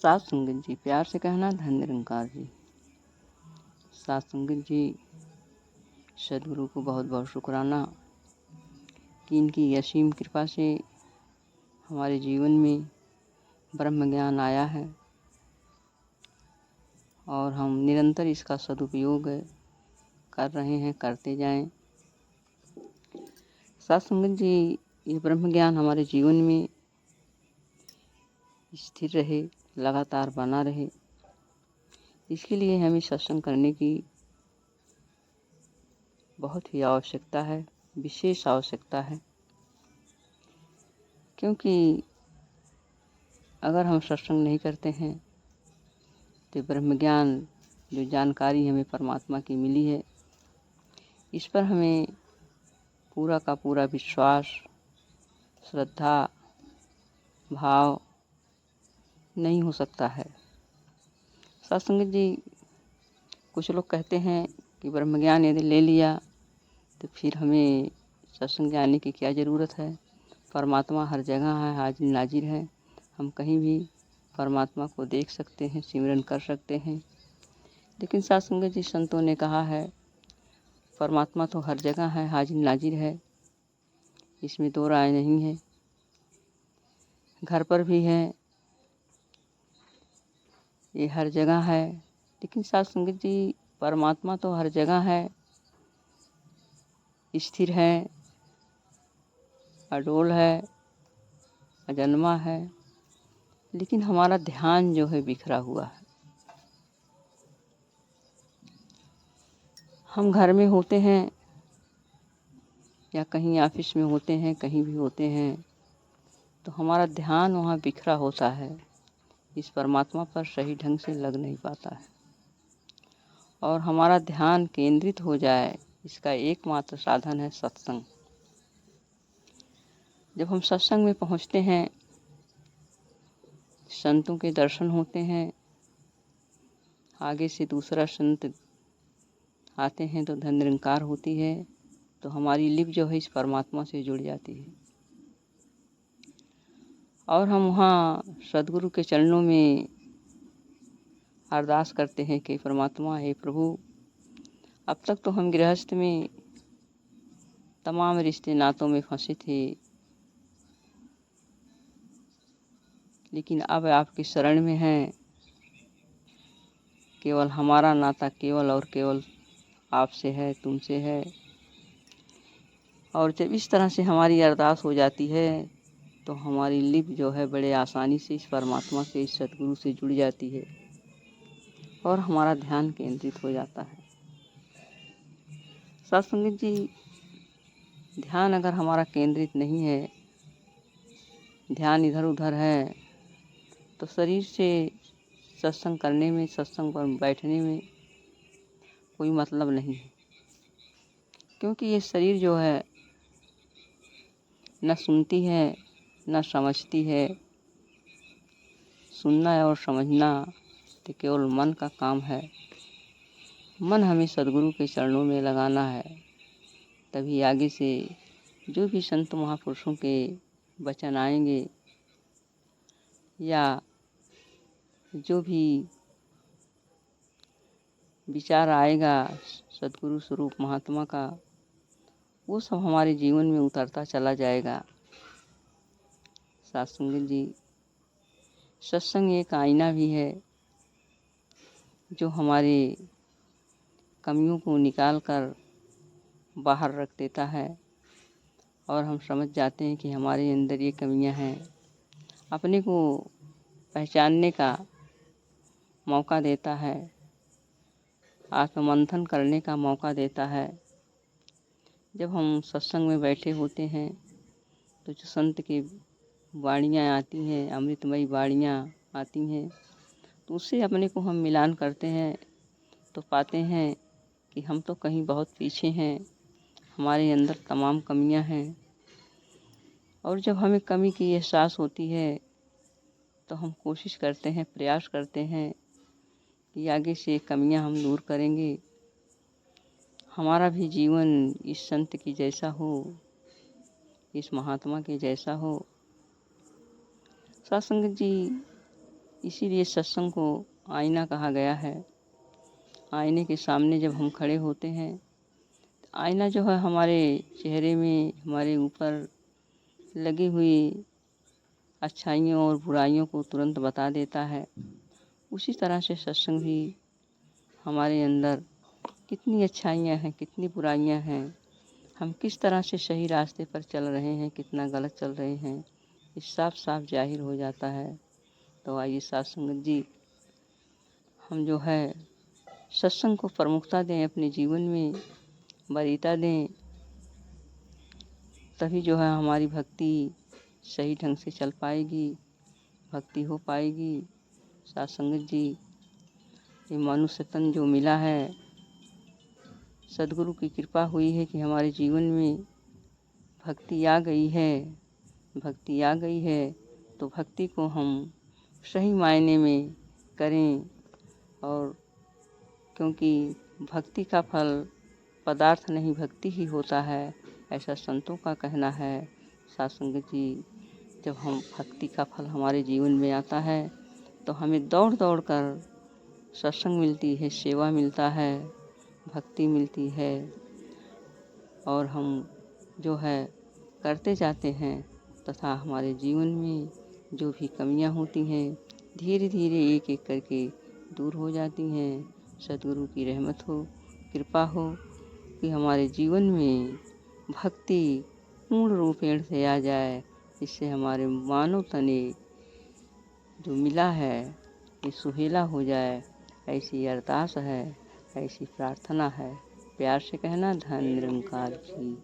सात संगत जी, प्यार से कहना धन निरंकार जी। सात संगत जी, सदगुरु को बहुत बहुत शुक्राना कि इनकी असीम कृपा से हमारे जीवन में ब्रह्म ज्ञान आया है और हम निरंतर इसका सदुपयोग कर रहे हैं, करते जाएं। सात संगत जी, ये ब्रह्म ज्ञान हमारे जीवन में स्थिर रहे, लगातार बना रहे, इसके लिए हमें सत्संग करने की बहुत ही आवश्यकता है, विशेष आवश्यकता है। क्योंकि अगर हम सत्संग नहीं करते हैं तो ब्रह्म ज्ञान जो जानकारी हमें परमात्मा की मिली है, इस पर हमें पूरा का पूरा विश्वास, श्रद्धा, भाव नहीं हो सकता है। सत्संग जी, कुछ लोग कहते हैं कि ब्रह्म ज्ञान यदि ले लिया तो फिर हमें सत्संग जाने की क्या ज़रूरत है, परमात्मा हर जगह है, हाजिर नाजिर है, हम कहीं भी परमात्मा को देख सकते हैं, सिमरन कर सकते हैं। लेकिन सत्संग जी, संतों ने कहा है परमात्मा तो हर जगह है, हाजिर नाजिर है, इसमें दो राय नहीं है। घर पर भी है, ये हर जगह है। लेकिन सत्संग जी, परमात्मा तो हर जगह है, स्थिर है, अडोल है, अजन्मा है, लेकिन हमारा ध्यान जो है बिखरा हुआ है। हम घर में होते हैं या कहीं ऑफिस में होते हैं, कहीं भी होते हैं, तो हमारा ध्यान वहाँ बिखरा होता है, इस परमात्मा पर सही ढंग से लग नहीं पाता है। और हमारा ध्यान केंद्रित हो जाए, इसका एकमात्र साधन है सत्संग। जब हम सत्संग में पहुँचते हैं, संतों के दर्शन होते हैं, आगे से दूसरा संत आते हैं तो धन निरंकार होती है, तो हमारी लिप जो है इस परमात्मा से जुड़ जाती है और हम वहाँ सदगुरु के चरणों में अरदास करते हैं कि परमात्मा, हे प्रभु, अब तक तो हम गृहस्थ में तमाम रिश्ते नातों में फंसे थे, लेकिन अब आपकी शरण में हैं। केवल हमारा नाता केवल और केवल आपसे है, तुमसे है। और जब इस तरह से हमारी अरदास हो जाती है तो हमारी लिप जो है बड़े आसानी से इस परमात्मा से, इस सदगुरु से जुड़ जाती है और हमारा ध्यान केंद्रित हो जाता है। सत्संग जी, ध्यान अगर हमारा केंद्रित नहीं है, ध्यान इधर उधर है, तो शरीर से सत्संग करने में, सत्संग पर बैठने में कोई मतलब नहीं है। क्योंकि ये शरीर जो है न सुनती है न समझती है। सुनना और समझना तो केवल मन का काम है। मन हमें सदगुरु के चरणों में लगाना है, तभी आगे से जो भी संत महापुरुषों के वचन आएंगे या जो भी विचार आएगा सदगुरु स्वरूप महात्मा का, वो सब हमारे जीवन में उतरता चला जाएगा। सत्संग जी, सत्संग एक आईना भी है जो हमारे कमियों को निकाल कर बाहर रख देता है और हम समझ जाते हैं कि हमारे अंदर ये कमियां हैं। अपने को पहचानने का मौका देता है, आत्ममंथन करने का मौका देता है। जब हम सत्संग में बैठे होते हैं तो जो संत की वाणियाँ आती हैं, अमृतमयी वाणियाँ आती हैं, तो उससे अपने को हम मिलान करते हैं तो पाते हैं कि हम तो कहीं बहुत पीछे हैं, हमारे अंदर तमाम कमियां हैं। और जब हमें कमी की एहसास होती है तो हम कोशिश करते हैं, प्रयास करते हैं कि आगे से कमियां हम दूर करेंगे, हमारा भी जीवन इस संत की जैसा हो, इस महात्मा के जैसा हो। सत्संग जी, इसीलिए सत्संग को आईना कहा गया है। आईने के सामने जब हम खड़े होते हैं, तो आईना जो है हमारे चेहरे में, हमारे ऊपर लगी हुई अच्छाइयों और बुराइयों को तुरंत बता देता है। उसी तरह से सत्संग भी हमारे अंदर कितनी अच्छाइयाँ हैं, कितनी बुराइयाँ हैं, हम किस तरह से सही रास्ते पर चल रहे हैं, कितना गलत चल रहे हैं, ये साफ साफ जाहिर हो जाता है। तो आइए साथ संगत जी, हम जो है सत्संग को प्रमुखता दें, अपने जीवन में वरीयता दें, तभी जो है हमारी भक्ति सही ढंग से चल पाएगी, भक्ति हो पाएगी। साथ संगत जी, ये मनुष्य तन जो मिला है, सद्गुरु की कृपा हुई है कि हमारे जीवन में भक्ति आ गई है। भक्ति आ गई है तो भक्ति को हम सही मायने में करें, और क्योंकि भक्ति का फल पदार्थ नहीं, भक्ति ही होता है, ऐसा संतों का कहना है। साथ संगत जी, जब हम भक्ति का फल हमारे जीवन में आता है तो हमें दौड़ दौड़ कर सत्संग मिलती है, सेवा मिलता है, भक्ति मिलती है, और हम जो है करते जाते हैं, तथा हमारे जीवन में जो भी कमियां होती हैं धीरे धीरे एक एक करके दूर हो जाती हैं। सद्गुरु की रहमत हो, कृपा हो कि हमारे जीवन में भक्ति पूर्ण रूपेण से आ जाए, इससे हमारे मानव तने जो मिला है ये सुहेला हो जाए। ऐसी अरदास है, ऐसी प्रार्थना है। प्यार से कहना, धन निरंकार की।